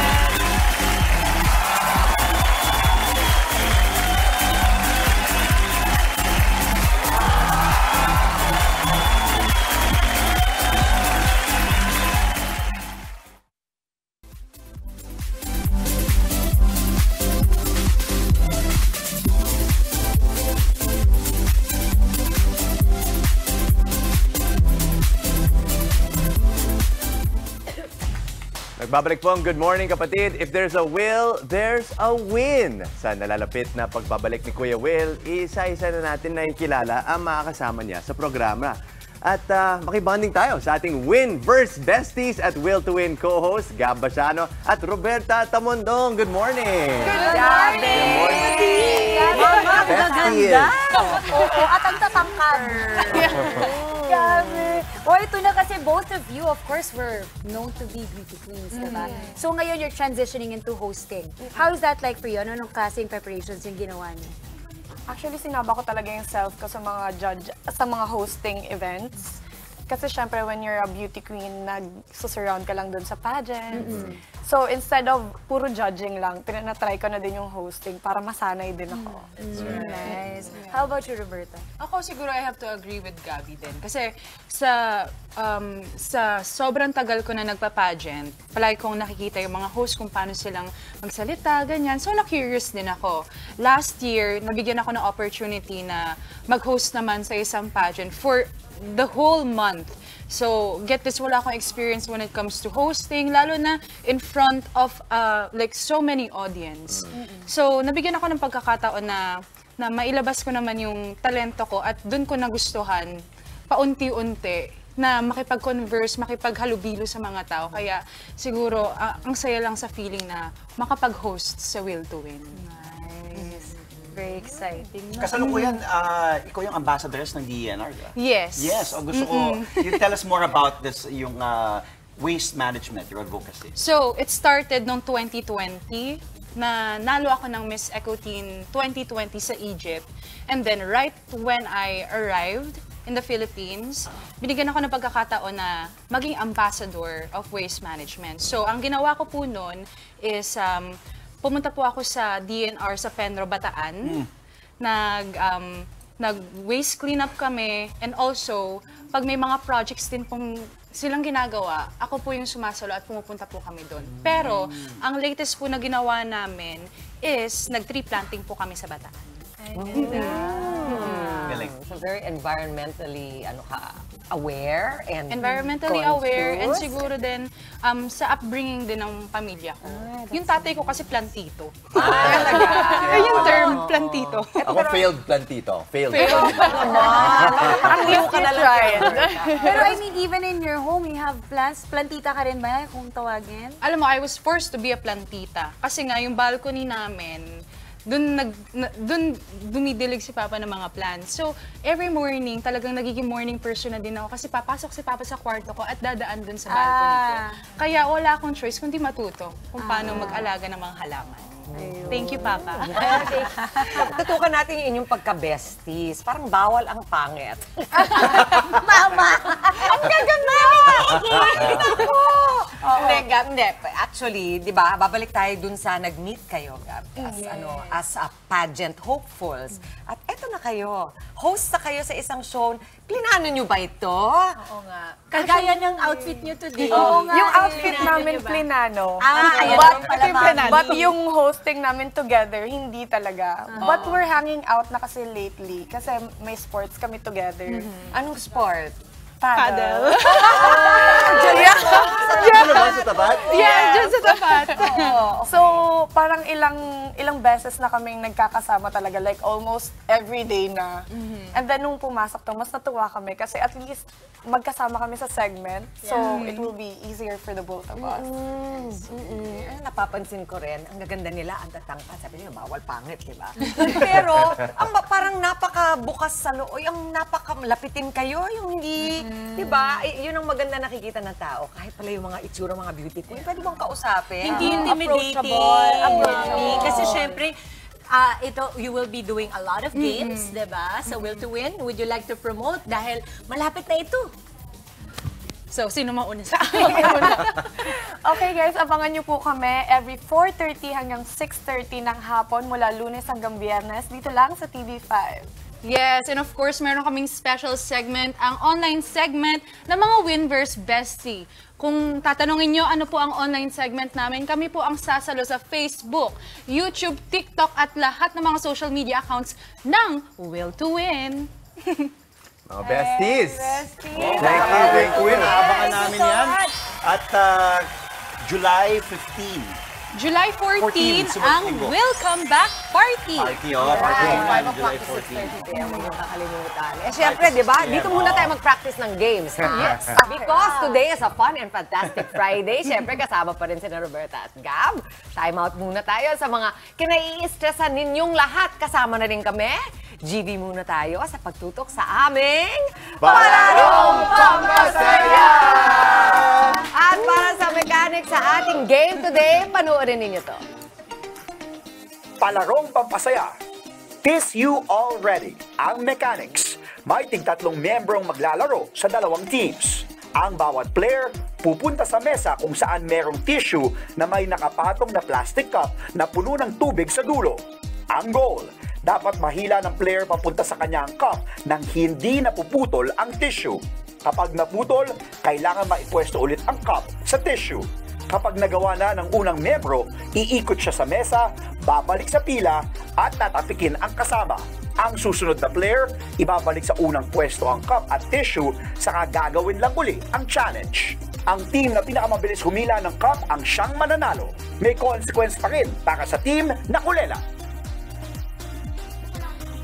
Nagbabalik po ang Good Morning Kapatid. If there's a will, there's a win. Sa nalalapit na pagbabalik ni Kuya Will, isa-isa na natin nakikilala ang mga kasama niya sa programa. At makibanding tayo sa ating Win vs. Besties at Will to Win co-host, Gab Basiano at Roberta Tamundong. Good morning! Good morning! Mama, gaganda! Oo, at ang tatangkad. Grabe. O, ito na kasi both of you, of course, were known to be beauty queens, diba? So ngayon, you're transitioning into hosting. How is that like for you? Ano nung klaseng preparations yung ginawa niyo? Actually, sinaba ko talaga yung self ko sa mga sa mga hosting events. Kasi syempre, when you're a beauty queen, nag-surround ka lang dun sa pageant. So, instead of puro judging lang, tinatry ko na din yung hosting para masanay din ako. Nice. How about you, Roberta? Ako siguro I have to agree with Gabby din. Kasi sa sobrang tagal ko na nagpa-pageant, palagi kong nakikita yung mga host kung paano silang magsalita, ganyan. So, na-curious din ako. Last year, nabigyan ako ng opportunity na mag-host naman sa isang pageant for the whole month. So, get this, wala akong experience when it comes to hosting, lalo na in front of like so many audience. So, nabigyan ako ng pagkakataon na mailabas ko naman yung talento ko at dun ko nagustuhan paunti-unti na makipag-converse, makipaghalubilo sa mga tao. Kaya siguro, ang saya lang sa feeling na makapag-host sa Will to Win. Nice. Very exciting. Kasalukuyan, ikaw yung ambassadress ng DENR, diba? Yes. Yes, gusto ko, you tell us more about this, yung waste management, your advocacy. So, it started noong 2020 na nalo ako ng Miss Ecoteen 2020 sa Egypt. And then, right when I arrived in the Philippines, binigyan ako ng pagkakataon na maging ambassador of waste management. So, ang ginawa ko po noon is pumunta po ako sa DENR sa Penro, Bataan. Nag-waste cleanup kami. And also, pag may mga projects din pong silang ginagawa, ako po yung sumasalo at pumupunta po kami doon. Pero, ang latest po na ginawa namin is nag-tree planting po kami sa Bataan. So very environmentally aware and environmentally aware and siguro din sa upbringing din ng pamilya ko. Yung tatay ko kasi plantito. Yung term, plantito. Ako failed plantito. Failed. Ang new ka na lang. Pero I mean, even in your home, you have plants. Plantita ka rin ba kung tawagin? Alam mo, I was forced to be a plantita. Kasi nga, yung balcony namin, Doon dumidilig si Papa ng mga plants. So, every morning, talagang nagiging morning person na din ako kasi papasok si Papa sa kwarto ko at dadaan doon sa balcony ko. Kaya wala akong choice kundi matuto kung paano mag-alaga ng mga halaman. Thank you, Papa. Tutukan natin yung inyong pagka-besties. Parang bawal ang pangit. Mama! Ang gaganda! Hindi. Actually, di ba, babalik tayo dun sa nag-meet kayo, Gab, as a pageant hopefuls. At eto na kayo. Host na kayo sa isang show. Plinano nyo ba ito? Oo nga. Kagaya ng outfit nyo today. Oo nga. Yung outfit namin, plinano. But yung hosting namin together, hindi talaga. But we're hanging out na kasi lately. Kasi may sports kami together. Anong sport? Paddle. Ano ba sa tapat? Yeah, dyan sa tapat. So, parang ilang beses na kaming nagkakasama talaga, like almost every day na. And then nung pumasok to, mas natuwa kami kasi at least magkasama kami sa segment. So, it will be easier for the both of us. Napapansin ko rin, ang gaganda nila, ang tatangka. Sabi niyo, bawal pangit, di ba? Pero, parang napakabukas sa loob, yung napakalapitin kayo, yung hindi, di ba? Yun ang maganda nakikita ng tao. Kahit pala yung mga itsura, mga beauty queen, pwede bang kausapin? Hindi intimidating. Approachable. Kasi syempre, you will be doing a lot of games, diba? Sa Will to Win, would you like to promote? Dahil malapit na ito. So, sino mauna sa Okay guys, abangan niyo po kami every 4:30 hanggang 6:30 ng hapon mula Lunes hanggang Biyernes dito lang sa TV5. Yes, and of course, meron kaming special segment, ang online segment ng mga Winverse Bestie. Kung tatanungin nyo ano po ang online segment namin, kami po ang sasalo sa Facebook, YouTube, TikTok at lahat ng mga social media accounts ng Will to Win. Mga besties! Thank you. Abangan namin yan. At July 15. July 14 ang Welcome Back Party. Party, party naman, July 14. Kaya mo yung kakalimutan. Siyempre, di ba? Dito muna tayo mag-practice ng games. Yes. Because today is a fun and fantastic Friday. Siyempre, kasama pa rin sina Roberta at Gab. Time out muna tayo sa mga kinai-stressan ninyong lahat. Kasama na rin kami. GB muna tayo sa pagtutok sa aming Palarong Pampasaya! At para sa mechanics sa ating game today, panoorin ninyo to. Palarong Pampasaya. Tis you already. Ang mechanics. May tig-3 membrong maglalaro sa 2 teams. Ang bawat player pupunta sa mesa kung saan merong tissue na may nakapatong na plastic cup na puno ng tubig sa dulo. Ang goal, dapat mahila ng player papunta sa kanyang cup nang hindi napuputol ang tissue. Kapag naputol, kailangan maipwesto ulit ang cup sa tissue. Kapag nagawa na ng unang membro, iikot siya sa mesa, babalik sa pila, at tatapikin ang kasama. Ang susunod na player, ibabalik sa unang pwesto ang cup at tissue, saka gagawin lang uli ang challenge. Ang team na pinakamabilis humila ng cup ang siyang mananalo. May consequence pa rin para sa team na kulela.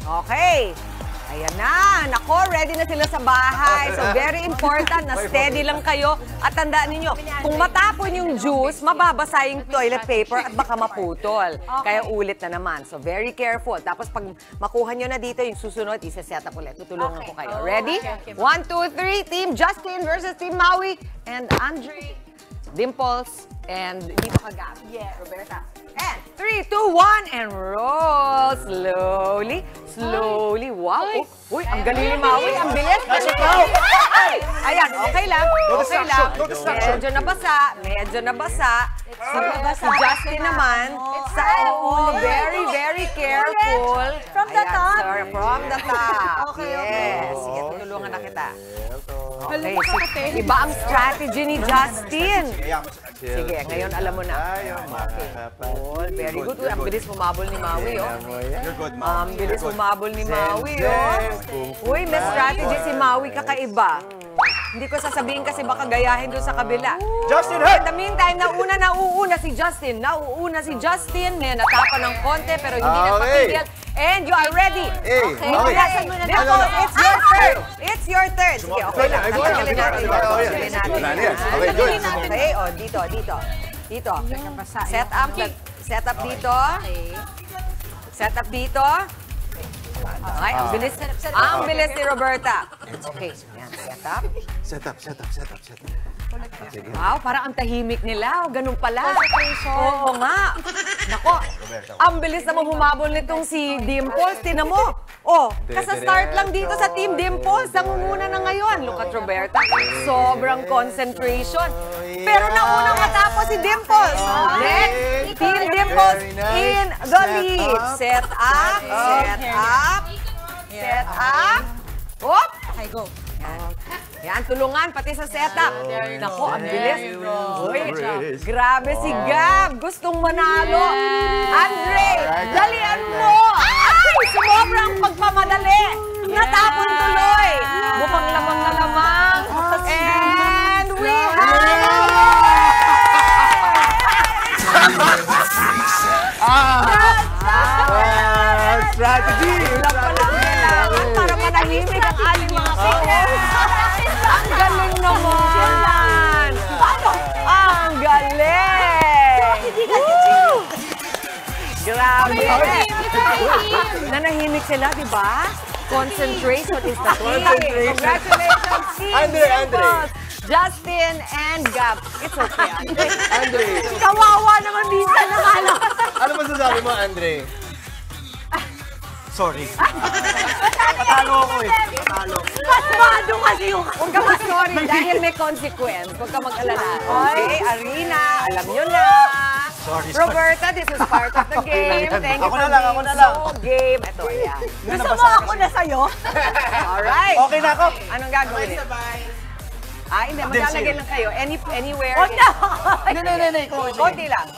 Okay. Ayan na. Nako, ready na sila sa bahay. So, very important na steady lang kayo. At tandaan ninyo, kung matapon yung juice, mababasa yung toilet paper at baka maputol. Kaya ulit na naman. So, very careful. Tapos, pag makuha nyo na dito, yung susunod, isa-set up ulit. Tutulungan ko kayo. Ready? 1, 2, 3. Team Justin versus Team Maui. And Andre, Dimples, and dito ka Gab. Roberta. And 3, 2, 1, and roll. Slowly, slowly. Wow. Uy, ang galing ni Maui. Ang bilis. Ayan, okay lang. Okay lang. Medyo nabasa. Medyo nabasa. Si Justin naman, very, very careful. From the top. Sorry, from the top. Yes. Sige, tutulungan na kita. Okay, iba ang strategy ni Justin. Sige, ngayon alam mo na. Okay. Very good. Uy, ang bilis humabol ni Maui, oh. Ang bilis humabol ni Maui, oh. Uy, may strategy si Maui, kakaiba. Hindi ko sasabihin kasi baka gayahin doon sa kabila. Justin, In the meantime, nauuna si Justin. Nauuna si Justin. May natapa ng konti pero hindi napatigil. And you are ready. Okay. Dimples, it's your turn. It's your turn. Sige, okay lang. Tanggalin natin. Okay, oh, dito. Dito. Set up dito. Set up dito. Okay, ang bilis ni Roberta. Okay, yan, set up. Wow, parang ang tahimik nila. Ganun pala. Oo nga. Nako, ang bilis naman humabol nitong si Dimples. Tinan mo. Oh, kasa-start lang dito sa Team Dimples. Nangunguna na ngayon. Look at Roberta. Sobrang concentration. Pero naunang matapos si Dimples. Next, Team Dimples in the lead. Set up. Hop. Okay, go. Yan, tulungan pati sa setup. Nako, ang bilis. Uy, grabe si Gab. Gustong manalo. Andre, dalian mo. Ay, sobrang pagpamadali. Natapon tuloy. Mukhang lamang na lamang. And we have Ate G. Ilan pa lang kailangan para manahimik ang ating mga co-hosts. Ang galing naman! Ang galing! Woo! Grabe! Nanahimik sila, di ba? Concentration is the key. Congratulations, team! Andre. Justin and Gab. It's okay, Andre. Kawawa naman minsan na malo. Ano masasabi mo, Andre? Sorry. Patalo ako eh. Patalo. Pasmado kasi yung... Huwag ka mas-sorry dahil may consequence. Huwag ka mag-alala. Okay, Arena, alam nyo na. Sorry. Roberta, this is part of the game. Thank you Ako for na lang, being ako na lang. so game. Ito, ayan. Gusto mo ako na sa'yo? Alright. Okay na ako. Anong gagawin? Hindi. Maglalagay lang kayo. Anywhere. Huwag na! Hindi. Konti lang.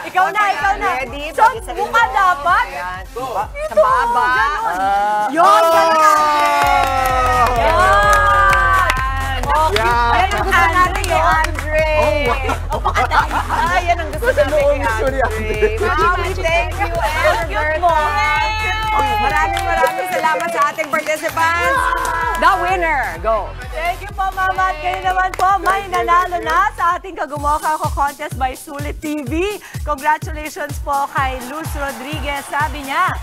Ikaw na. Ready? So, mukha dapat? Ayan. Sa baba. Yun, Ayan yung gusto natin kay Andre. Ayan ang gusto natin kay Andre. Mami, thank you, Roberta. Maraming salamat sa ating participants. The winner. Go. Thank you po, Mama. At kayo naman po, may nanalo na sa ating Kagumokha Ko Contest by Sulit TV. Congratulations po kay Luz Rodriguez. Sabi niya,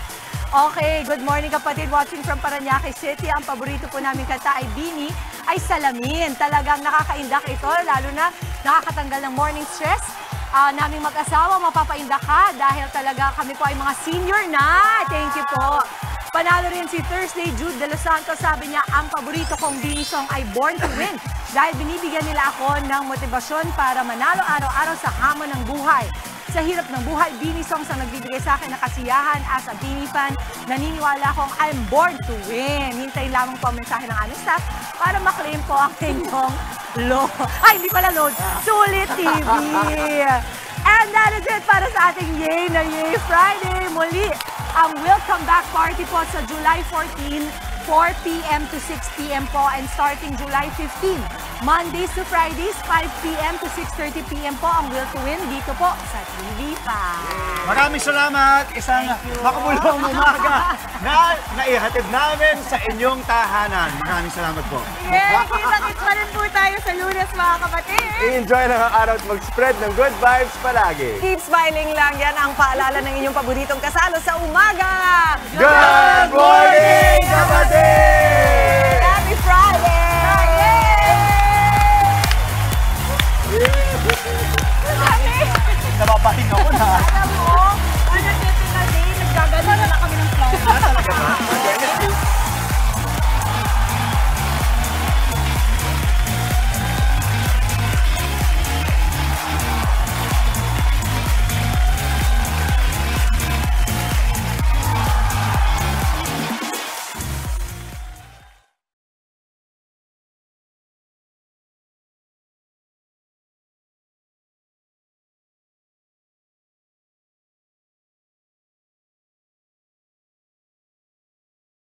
okay, good morning kapatid. Watching from Parañaque City. Ang paborito po namin kanta ay Bini, ay Salamin. Talagang nakakaindak ito, lalo na nakakatanggal ng morning stress. Naming mag-asawa, mapapaindak ka dahil talaga kami po ay mga senior na. Thank you po. Panalo rin si Thursday Jude de Los Santos. Sabi niya, ang paborito kong Bini song ay Born to Win dahil binibigyan nila ako ng motibasyon para manalo araw-araw sa hamon ng buhay. Sa hirap ng buhay, Bini songs ang nagbibigay sa akin ng kasiyahan. As a Bini fan, naniniwala akong I'm born to win. Hintayin lamang po ang mensahe ng aming staff para maklaim po ang inyong load. Ay, hindi pala load. Sulit TV. And that is it para sa ating Yay na Yay Friday. Muli, ang Welcome Back Party po sa July 14, 4 p.m. to 6 p.m. po and starting July 15. Mondays to Fridays, 5 p.m. to 6:30 p.m. po ang Will to Win dito po sa TV5. Maraming salamat. Isang makabulong umaga na naihatid namin sa inyong tahanan. Maraming salamat po. Yay! Kita-kits pa rin po tayo sa Lunes, mga kapatid. I-enjoy lang ang araw at mag-spread ng good vibes palagi. Keep smiling lang. Yan ang paalala ng inyong paboritong kasalo sa umaga. Good morning, kapatid!